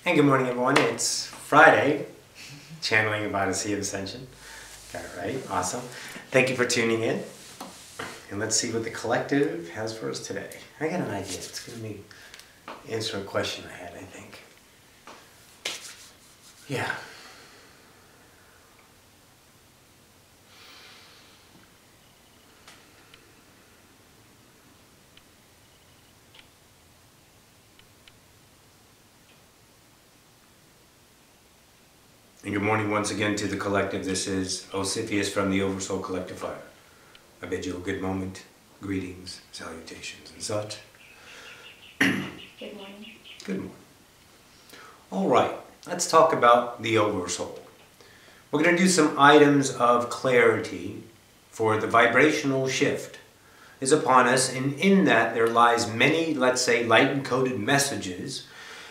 And good morning, everyone. It's Friday, channeling about a sea of Ascension. Got it right. Awesome. Thank you for tuning in. And let's see what the collective has for us today. I got an idea. It's going to be answer a question I had, I think. Yeah. And good morning once again to the collective. This is Ocyphius from the Oversoul Collective Fire. I bid you a good moment, greetings, salutations, and such. Good morning. Good morning. All right, let's talk about the Oversoul. We're going to do some items of clarity for the vibrational shift is upon us, and in that there lies many, let's say, light-encoded messages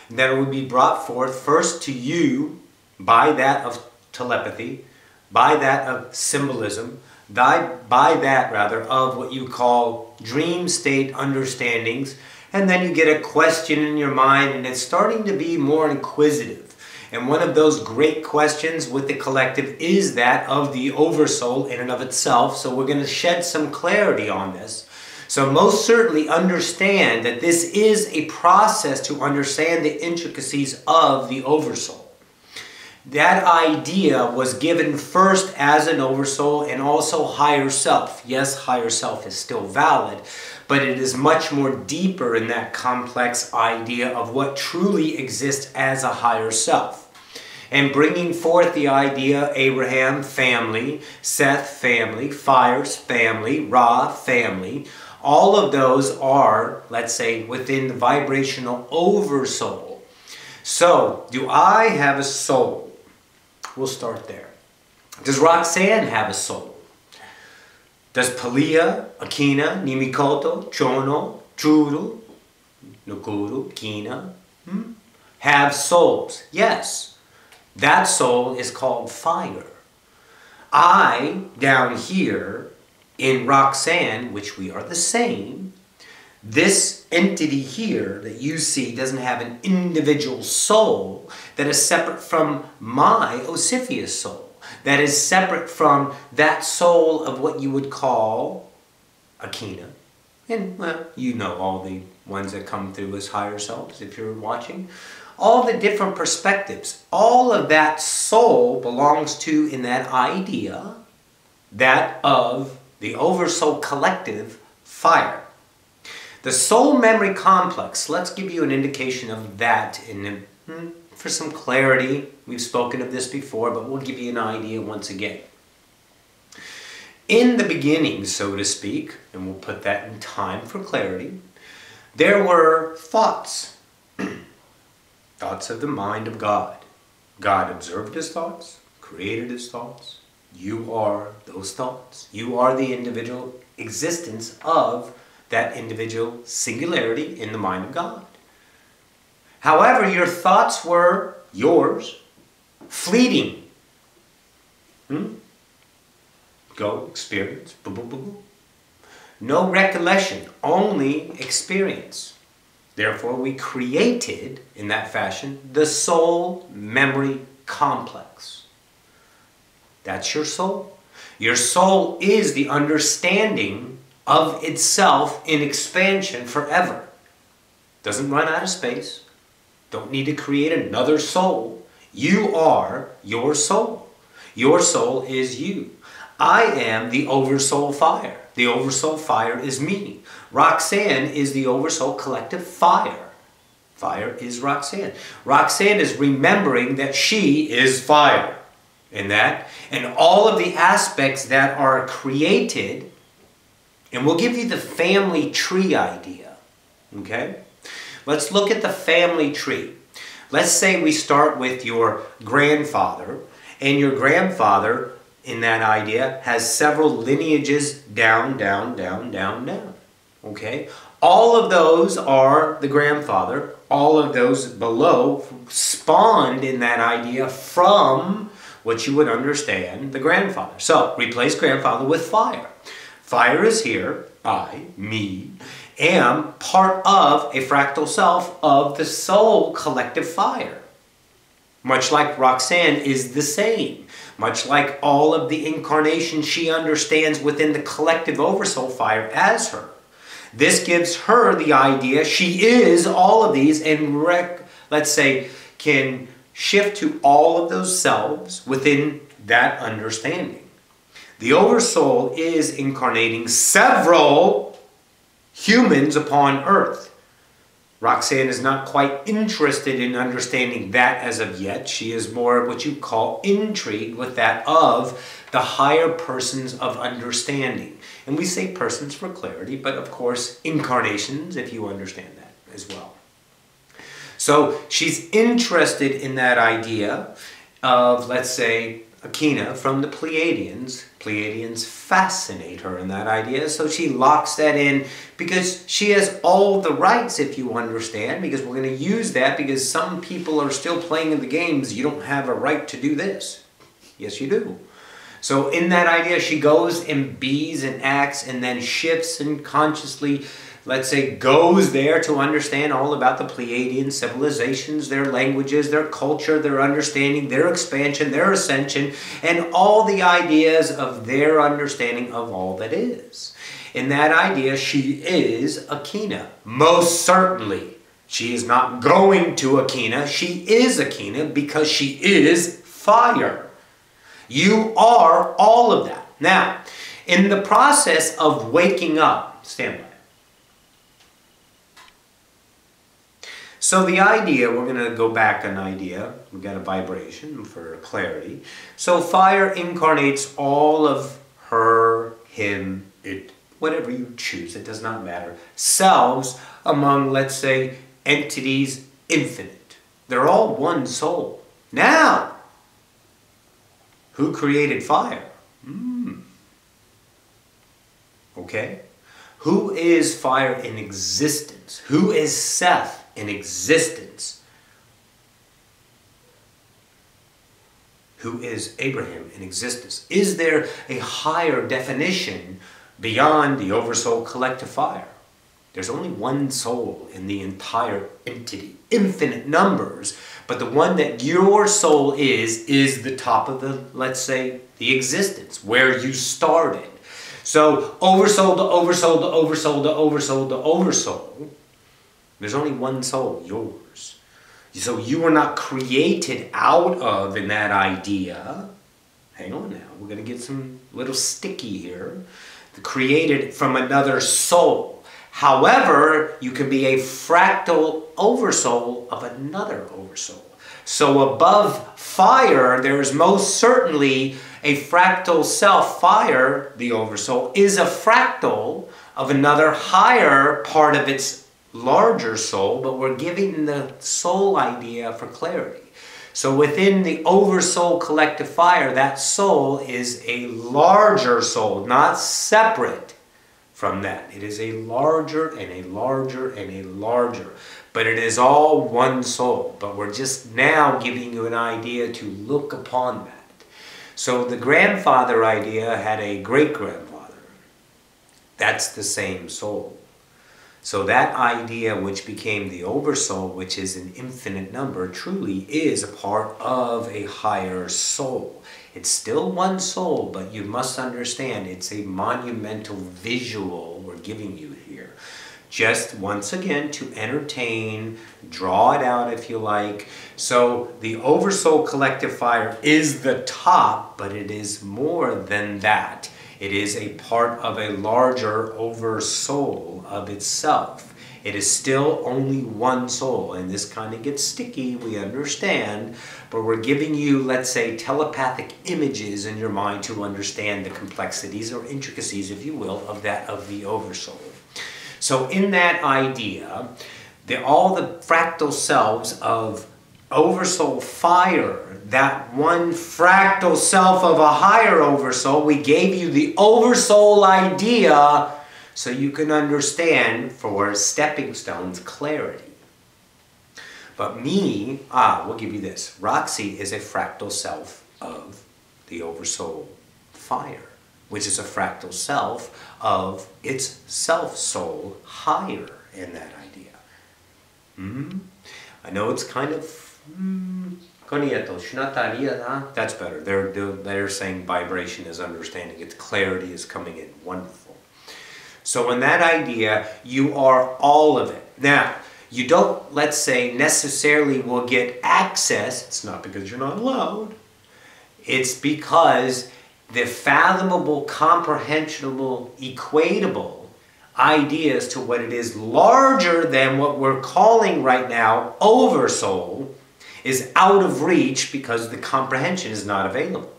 that will be brought forth first to you by that of telepathy, by that of symbolism, by that of what you call dream state understandings, and then you get a question in your mind and it's starting to be more inquisitive. And one of those great questions with the collective is that of the Oversoul in and of itself, so we're going to shed some clarity on this. So most certainly understand that this is a process to understand the intricacies of the Oversoul. That idea was given first as an Oversoul and also higher self. Yes, higher self is still valid, but it is much more deeper in that complex idea of what truly exists as a higher self. And bringing forth the idea, Abraham, family, Seth, family, Fire's family, Ra, family, all of those are, let's say, within the vibrational Oversoul. So, do I have a soul? We'll start there. Does Roxanne have a soul? Does Palia, Akina, Nimikoto, Chono, Churu, Nukuru, Kina have souls? Yes. That soul is called fire. I, down here in Roxanne, which we are the same, this entity here that you see doesn't have an individual soul that is separate from my Ocyphius soul. That is separate from that soul of what you would call Akina. And, well, you know all the ones that come through as higher selves if you're watching. All the different perspectives. All of that soul belongs to, in that idea, that of the Oversoul Collective Fire. The soul memory complex, let's give you an indication of that for some clarity. We've spoken of this before, but we'll give you an idea once again. In the beginning, so to speak, and we'll put that in time for clarity, there were thoughts. Thoughts of the mind of God. God observed his thoughts, created his thoughts. You are those thoughts. You are the individual existence of that individual singularity in the mind of God. However, your thoughts were yours, fleeting. Go, experience, no recollection, only experience. Therefore, we created, in that fashion, the soul memory complex. That's your soul. Your soul is the understanding of itself in expansion forever. Doesn't run out of space. Don't need to create another soul. You are your soul. Your soul is you. I am the Oversoul Fire. The Oversoul Fire is me. Roxanne is the Oversoul Collective Fire. Fire is Roxanne. Roxanne is remembering that she is fire. And all of the aspects that are created. And we'll give you the family tree idea, okay? Let's look at the family tree. Let's say we start with your grandfather, and your grandfather, in that idea, has several lineages down, okay? All of those are the grandfather. All of those below spawned in that idea from what you would understand the grandfather. So, replace grandfather with fire. Fire is here, I, me, am part of a fractal self of the soul collective fire. Much like Roxanne is the same. Much like all of the incarnations she understands within the collective oversoul fire as her. This gives her the idea she is all of these and, let's say, can shift to all of those selves within that understanding. The oversoul is incarnating several humans upon Earth. Roxanne is not quite interested in understanding that as of yet. She is more what you call intrigued with that of the higher persons of understanding. And we say persons for clarity, but of course incarnations, if you understand that as well. So she's interested in that idea of, let's say, Akina from the Pleiadians. Pleiadians fascinate her in that idea, so she locks that in because she has all the rights, if you understand, because we're going to use that because some people are still playing in the games. You don't have a right to do this. Yes, you do. So in that idea, she goes and bees and acts and then shifts and consciously, let's say, goes there to understand all about the Pleiadian civilizations, their languages, their culture, their understanding, their expansion, their ascension, and all the ideas of their understanding of all that is. In that idea, she is Akina. Most certainly. She is not going to Akina. She is Akina because she is fire. You are all of that. Now, in the process of waking up, stand by. So the idea, we're going to go back an idea. We've got a vibration for clarity. So fire incarnates all of her, him, it, whatever you choose. It does not matter. Selves among, let's say, entities infinite. They're all one soul. Now, who created fire? Okay. Who is fire in existence? Who is Seth in existence? Who is Abraham in existence? Is there a higher definition beyond the oversoul collective fire? There's only one soul in the entire entity. Infinite numbers. But the one that your soul is the top of the, let's say, the existence, where you started. So, oversoul to oversoul to oversoul to oversoul to oversoul. There's only one soul, yours. So you were not created out of in that idea. Hang on now, we're going to get some little sticky here. Created from another soul. However, you can be a fractal oversoul of another oversoul. So above fire, there is most certainly a fractal self. Fire, the oversoul, is a fractal of another higher part of its larger soul, but we're giving the soul idea for clarity. So within the oversoul collective fire, that soul is a larger soul, not separate from that. It is a larger and a larger and a larger. But it is all one soul. But we're just now giving you an idea to look upon that. So the grandfather idea had a great-grandfather. That's the same soul. So that idea which became the oversoul, which is an infinite number, truly is a part of a higher soul. It's still one soul, but you must understand it's a monumental visual we're giving you here. Just once again to entertain, draw it out if you like. So the oversoul collective fire is the top, but it is more than that. It is a part of a larger oversoul of itself. It is still only one soul, and this kind of gets sticky, we understand, but we're giving you, let's say, telepathic images in your mind to understand the complexities or intricacies, if you will, of that of the oversoul. So in that idea, all the fractal selves of oversoul fire, that one fractal self of a higher oversoul, we gave you the oversoul idea so you can understand for stepping stones clarity. But me, we'll give you this. Roxy is a fractal self of the oversoul fire, which is a fractal self of its self-soul higher in that idea. I know it's kind of That's better. They're saying vibration is understanding. It's clarity is coming in. Wonderful. So in that idea, you are all of it. Now, you don't, let's say, necessarily will get access. It's not because you're not allowed. It's because the fathomable, comprehensible, equatable ideas to what it is larger than what we're calling right now oversoul is out of reach because the comprehension is not available.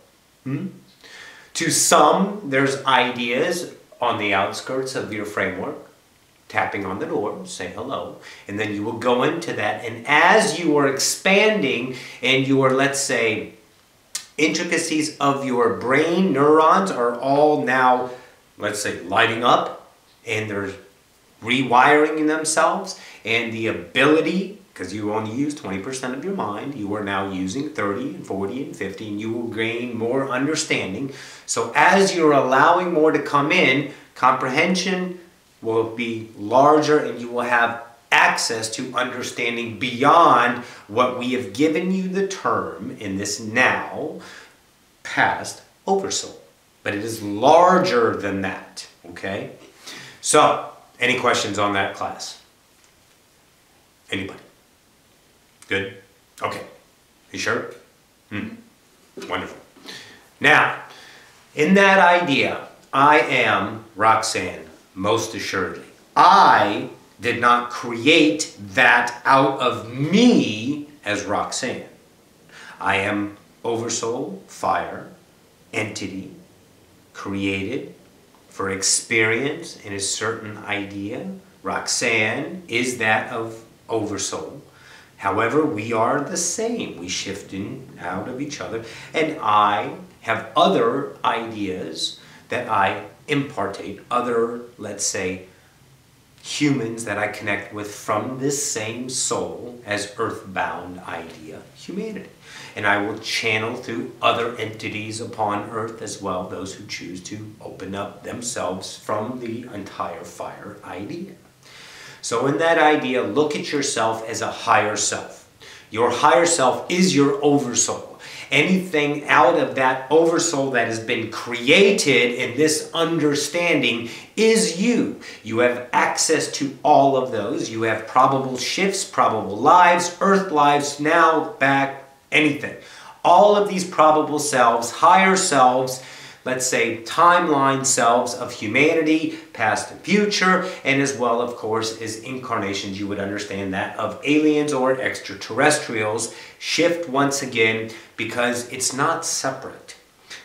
To some, there's ideas on the outskirts of your framework, tapping on the door, say hello, and then you will go into that. And as you are expanding and you are, let's say, intricacies of your brain neurons are all now, let's say, lighting up, and they're rewiring themselves, and the ability, because you only use 20% of your mind, you are now using 30 and 40 and 50, and you will gain more understanding. So as you're allowing more to come in, comprehension will be larger, and you will have access to understanding beyond what we have given you the term in this now, past, oversoul. But it is larger than that, okay? So, any questions on that class? Anybody? Good? Okay. You sure? Wonderful. Now, in that idea, I am Roxanne, most assuredly. I did not create that out of me as Roxanne. I am oversoul, fire, entity, created for experience in a certain idea. Roxanne is that of oversoul. However, we are the same. We shift in out of each other. And I have other ideas that I impartate, other, let's say, humans that I connect with from this same soul as earthbound idea, humanity. And I will channel through other entities upon earth as well, those who choose to open up themselves from the entire fire idea. So in that idea, look at yourself as a higher self. Your higher self is your oversoul. Anything out of that oversoul that has been created in this understanding is you. You have access to all of those. You have probable shifts, probable lives, earth lives, now, back, anything. All of these probable selves, higher selves, let's say timeline selves of humanity, past and future, and as well, of course, as incarnations, you would understand that, of aliens or extraterrestrials, shift once again because it's not separate.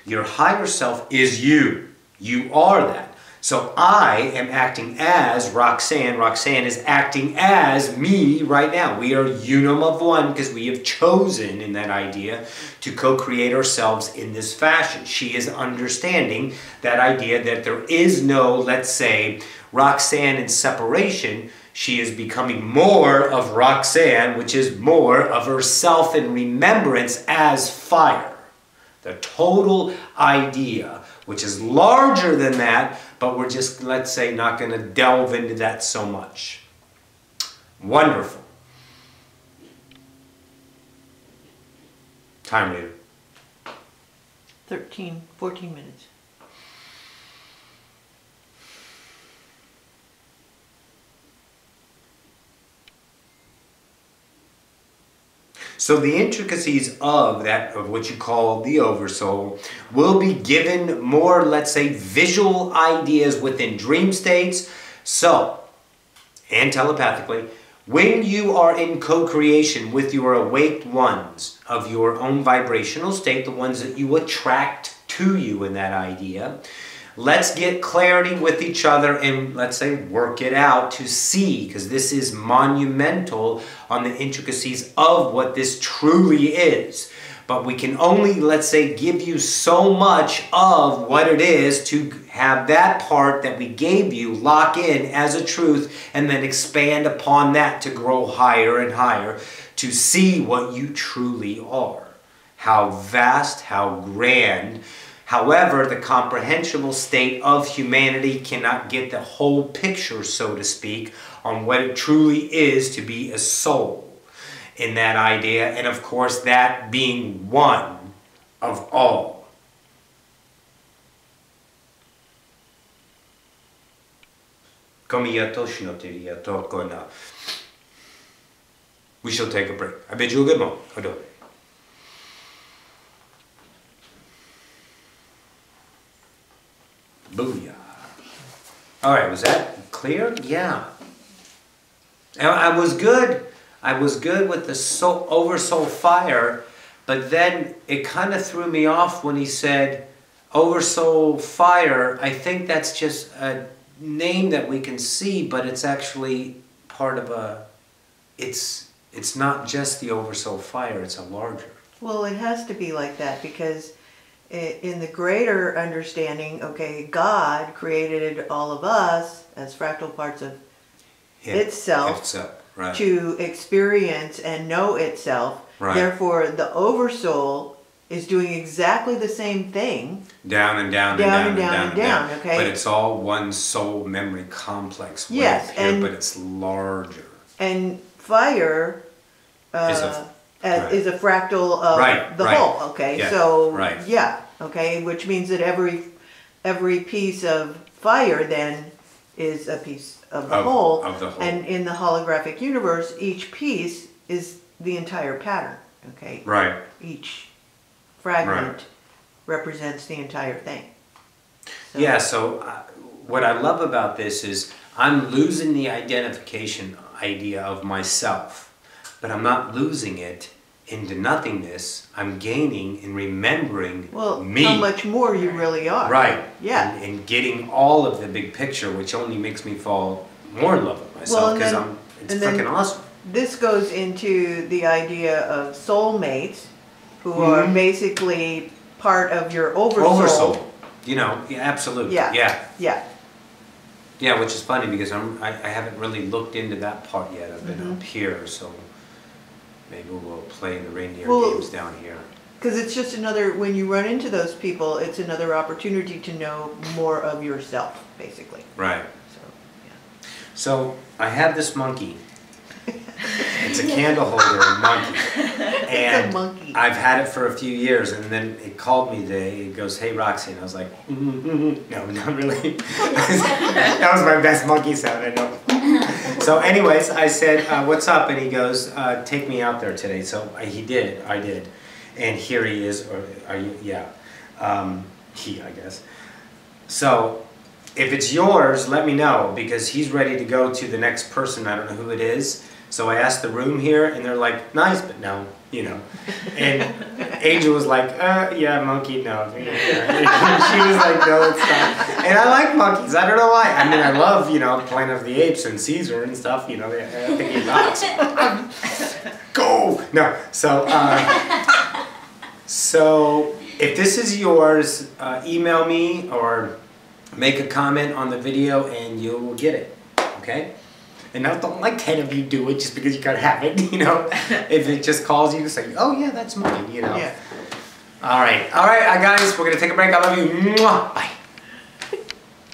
Your higher self is you. You are that. So I am acting as Roxanne. Roxanne is acting as me right now. We are unum of one because we have chosen in that idea to co-create ourselves in this fashion. She is understanding that idea that there is no, let's say, Roxanne in separation. She is becoming more of Roxanne, which is more of herself in remembrance as fire. The total idea, which is larger than that, but we're just, let's say, not going to delve into that so much. Wonderful. Time reader. 14 minutes. So the intricacies of that, of what you call the oversoul, will be given more, let's say, visual ideas within dream states. So, and telepathically, when you are in co-creation with your awake ones of your own vibrational state, the ones that you attract to you in that idea, let's get clarity with each other and, let's say, work it out to see, because this is monumental on the intricacies of what this truly is. But we can only, let's say, give you so much of what it is to have that part that we gave you lock in as a truth and then expand upon that to grow higher and higher to see what you truly are. How vast, how grand. However, the comprehensible state of humanity cannot get the whole picture, so to speak, on what it truly is to be a soul. in that idea, and of course that being one of all. We shall take a break. I bid you a good moment. Hold on. Booyah. All right, was that clear? Yeah. And I was good. I was good with the oversoul fire, but then it kind of threw me off when he said oversoul fire. I think that's just a name that we can see, but it's actually part of a. It's not just the oversoul fire. It's a larger. Well, it has to be like that because in the greater understanding, okay, God created all of us as fractal parts of itself right. to experience and know itself. Right. Therefore, the oversoul is doing exactly the same thing. Down and down and down. Okay. But it's all one soul memory complex. Yes, here, but it's larger. And fire is a fractal of the whole. Okay, yeah. so yeah, okay, which means that every piece of fire then is a piece of the whole. And in the holographic universe, each piece is the entire pattern. Okay. Right. Each fragment represents the entire thing. So. Yeah. So what I love about this is I'm losing the identification idea of myself, but I'm not losing it into nothingness. I'm gaining and remembering me. How much more you really are. Right. Yeah. And getting all of the big picture, which only makes me fall more in love with myself because it's freaking awesome. This goes into the idea of soulmates who are basically part of your oversoul. You know, yeah, absolutely. Yeah, which is funny because I haven't really looked into that part yet. I've been up here, so maybe we'll play the reindeer games down here. Because it's just another, when you run into those people, it's another opportunity to know more of yourself, basically. Right. So, yeah. So I have this monkey. It's a candle holder monkey. And it's a monkey. I've had it for a few years, and then it called me today. It goes, "Hey Roxy," and I was like, no, not really. That was my best monkey sound, I know. So anyways, I said, "What's up?" And he goes, "Take me out there today." So I did. And here he is, or are you? Yeah. He, I guess. So if it's yours, let me know, because he's ready to go to the next person. I don't know who it is. So I asked the room here, and they're like, "Nice, but no," you know. And Angel was like, "Yeah, monkey, no." She was like, "No, it's not." And I like monkeys. I don't know why. I mean, I love, Planet of the Apes and Caesar and stuff. I think he's awesome. Go! No. So if this is yours, email me or make a comment on the video, and you will get it. Okay? And now don't let 10 of you do it just because you gotta have it, If it just calls you, say, "Oh yeah, that's mine," Yeah. All right, guys, we're gonna take a break. I love you. Mwah. Bye.